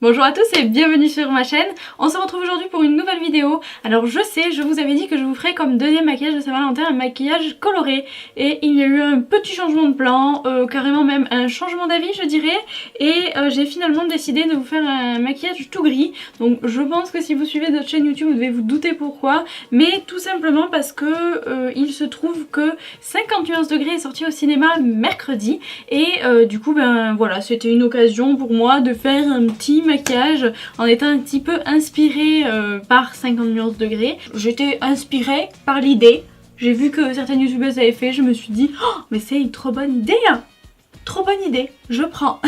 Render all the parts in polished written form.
Bonjour à tous et bienvenue sur ma chaîne. On se retrouve aujourd'hui pour une nouvelle vidéo. Alors je sais, je vous avais dit que je vous ferais comme deuxième maquillage de Saint-Valentin un maquillage coloré. Et il y a eu un petit changement de plan, carrément même un changement d'avis je dirais. Et j'ai finalement décidé de vous faire un maquillage tout gris. Donc je pense que si vous suivez notre chaîne YouTube vous devez vous douter pourquoi. Mais tout simplement parce que il se trouve que 50 nuances degrés est sorti au cinéma mercredi. Et du coup ben voilà, c'était une occasion pour moi de faire un petit maquillage en étant un petit peu inspirée par 50 nuances degrés. J'étais inspirée par l'idée. J'ai vu que certaines youtubeuses avaient fait, je me suis dit oh, mais c'est une trop bonne idée hein. Trop bonne idée, je prends.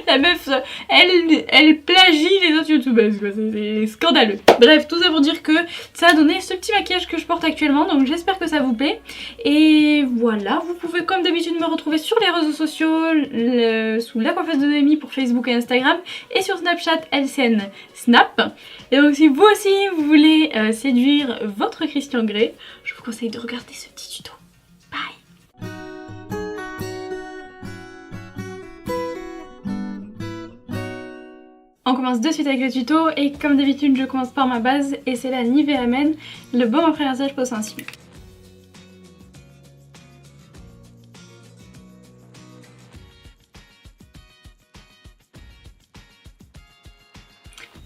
La meuf, elle plagie les autres youtubeuses, quoi. C'est scandaleux. Bref, tout ça pour dire que ça a donné ce petit maquillage que je porte actuellement, donc j'espère que ça vous plaît. Et voilà, vous pouvez comme d'habitude me retrouver sur les réseaux sociaux, sous la coiffeuse de Noémie pour Facebook et Instagram, et sur Snapchat LCN Snap. Et donc si vous aussi vous voulez séduire votre Christian Grey, je vous conseille de regarder ce petit tuto. On commence de suite avec le tuto et comme d'habitude je commence par ma base et c'est la Nivea Men, le baume après rinçage peau sensible.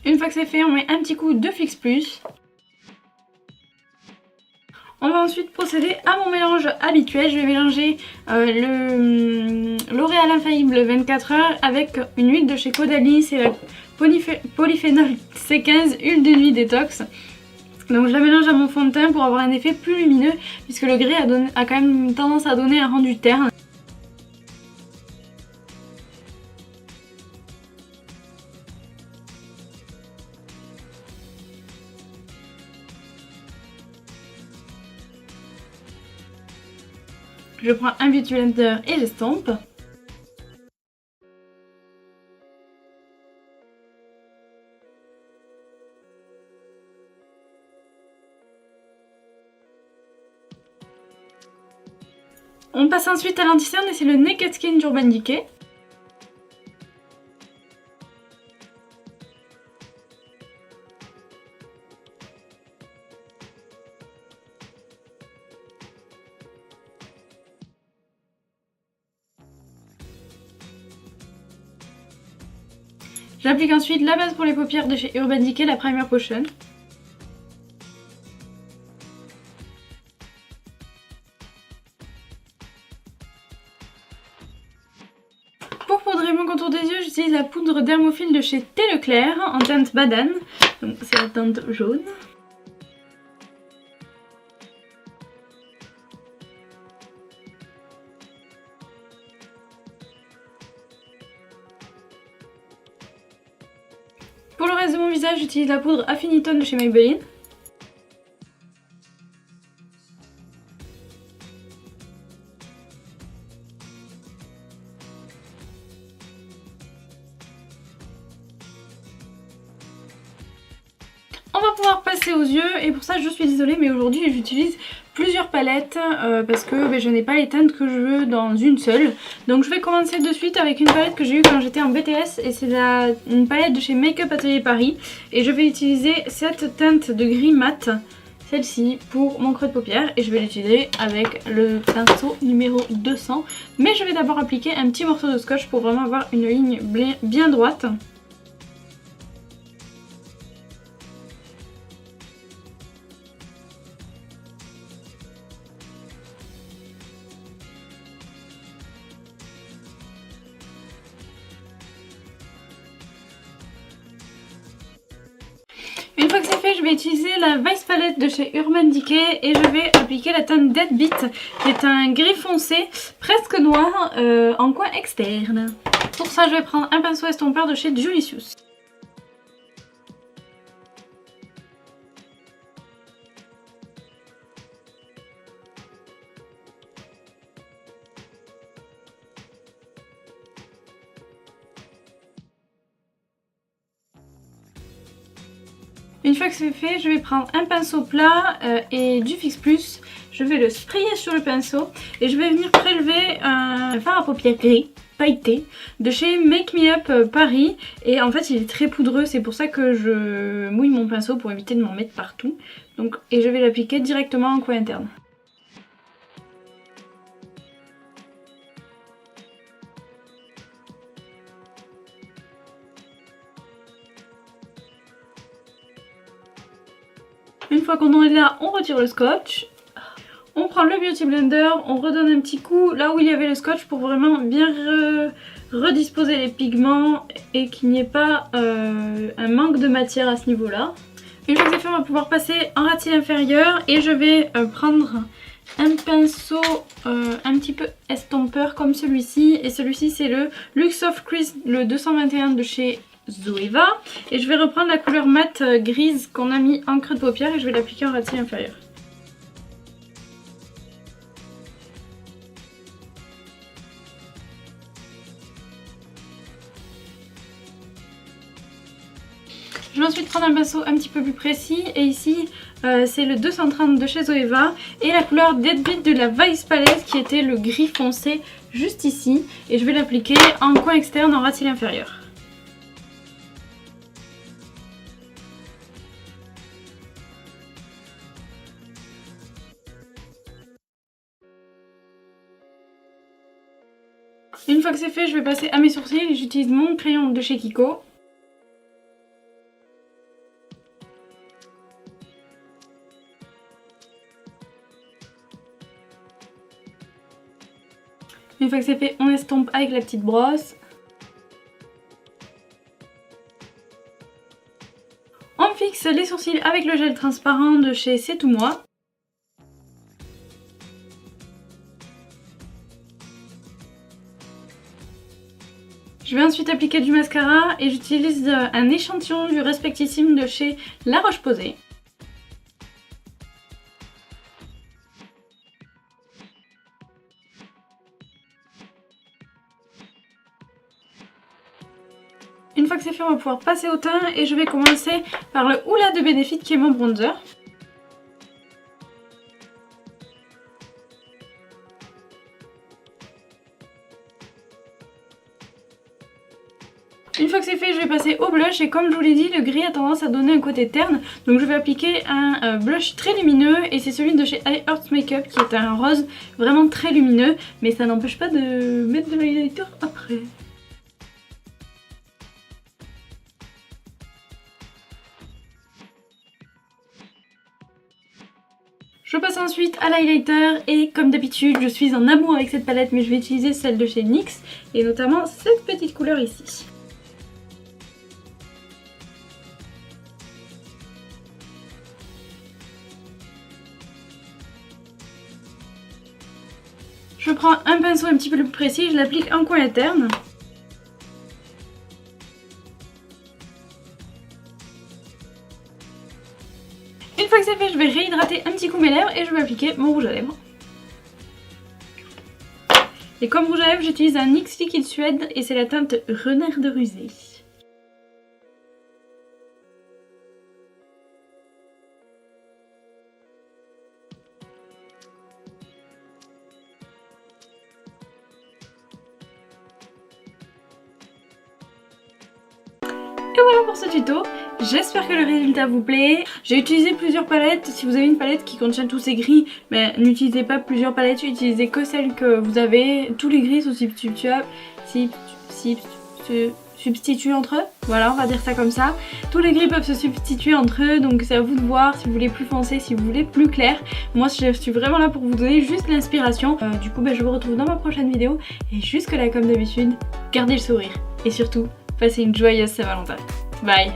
Une fois que c'est fait, on met un petit coup de Fix Plus. On va ensuite procéder à mon mélange habituel. Je vais mélanger le L'Oréal Infaillible 24 heures avec une huile de chez Caudalie, c'est la Polyphénol C15 huile de nuit détox. Donc je la mélange à mon fond de teint pour avoir un effet plus lumineux puisque le gris a quand même tendance à donner un rendu terne. Je prends un beauty blender et j'estompe. On passe ensuite à l'anti-cerne et c'est le Naked Skin d'Urban Decay. J'applique ensuite la base pour les paupières de chez Urban Decay, la Primer Potion. Pour poudrer mon contour des yeux, j'utilise la poudre Dermophile de chez Thé Leclerc en teinte Badane. Donc c'est la teinte jaune. Pour le reste de mon visage, j'utilise la poudre Affinitone de chez Maybelline. On va pouvoir passer aux yeux et pour ça je suis désolée mais aujourd'hui j'utilise plusieurs palettes parce que je n'ai pas les teintes que je veux dans une seule. Donc je vais commencer de suite avec une palette que j'ai eue quand j'étais en BTS et c'est une palette de chez Make Up Atelier Paris. Et je vais utiliser cette teinte de gris mat, celle-ci, pour mon creux de paupière et je vais l'utiliser avec le pinceau numéro 200. Mais je vais d'abord appliquer un petit morceau de scotch pour vraiment avoir une ligne bien droite. Une fois que c'est fait, je vais utiliser la Vice Palette de chez Urban Decay et je vais appliquer la teinte Dead Beat qui est un gris foncé, presque noir, en coin externe. Pour ça, je vais prendre un pinceau estompeur de chez Julicius. Une fois que c'est fait, je vais prendre un pinceau plat et du Fix Plus. Je vais le sprayer sur le pinceau et je vais venir prélever un fard à paupières gris. pailleté de chez Make Me Up Paris, et en fait il est très poudreux, c'est pour ça que je mouille mon pinceau pour éviter de m'en mettre partout. Donc, et je vais l'appliquer directement en coin interne. Une fois qu'on en est là, on retire le scotch. On prend le Beauty Blender, on redonne un petit coup là où il y avait le scotch pour vraiment bien redisposer les pigments et qu'il n'y ait pas un manque de matière à ce niveau-là. Une fois que c'est fait, on va pouvoir passer en ras de cils inférieur et je vais prendre un pinceau un petit peu estompeur comme celui-ci. Et celui-ci c'est le Luxe Soft Crease, le 221 de chez Zoeva. Et je vais reprendre la couleur mat grise qu'on a mis en creux de paupière et je vais l'appliquer en ras de cils inférieur. Je vais ensuite prendre un pinceau un petit peu plus précis et ici c'est le 230 de chez Zoeva et la couleur Deadbeat de la Vice Palette qui était le gris foncé juste ici, et je vais l'appliquer en coin externe en ras de cils inférieur. Une fois que c'est fait, je vais passer à mes sourcils et j'utilise mon crayon de chez Kiko. Une fois que c'est fait, on estompe avec la petite brosse. On fixe les sourcils avec le gel transparent de chez C'est Tout Moi. Je vais ensuite appliquer du mascara et j'utilise un échantillon du Respectissime de chez La Roche-Posay. Une fois que c'est fait, on va pouvoir passer au teint et je vais commencer par le Hoola de Benefit qui est mon bronzer. Une fois que c'est fait, je vais passer au blush et comme je vous l'ai dit, le gris a tendance à donner un côté terne. Donc je vais appliquer un blush très lumineux et c'est celui de chez I Heart Makeup qui est un rose vraiment très lumineux. Mais ça n'empêche pas de mettre de l'highlighter après. Je passe ensuite à l'highlighter et comme d'habitude je suis en amour avec cette palette, mais je vais utiliser celle de chez NYX et notamment cette petite couleur ici. Je prends un pinceau un petit peu plus précis, je l'applique en coin interne. Une fois que c'est fait, je vais réhydrater un petit coup mes lèvres et je vais appliquer mon rouge à lèvres. Et comme rouge à lèvres, j'utilise un NYX Liquid Suède et c'est la teinte Renard de Rusée. Et voilà pour ce tuto, j'espère que le résultat vous plaît. J'ai utilisé plusieurs palettes, si vous avez une palette qui contient tous ces gris, mais n'utilisez pas plusieurs palettes, utilisez que celle que vous avez. Tous les gris sont substituent entre eux, voilà, on va dire ça comme ça. Tous les gris peuvent se substituer entre eux, donc c'est à vous de voir si vous voulez plus foncé, si vous voulez plus clair. Moi je suis vraiment là pour vous donner juste l'inspiration. Du coup je vous retrouve dans ma prochaine vidéo et jusque là comme d'habitude, gardez le sourire et surtout passez une joyeuse Saint-Valentin. Bye!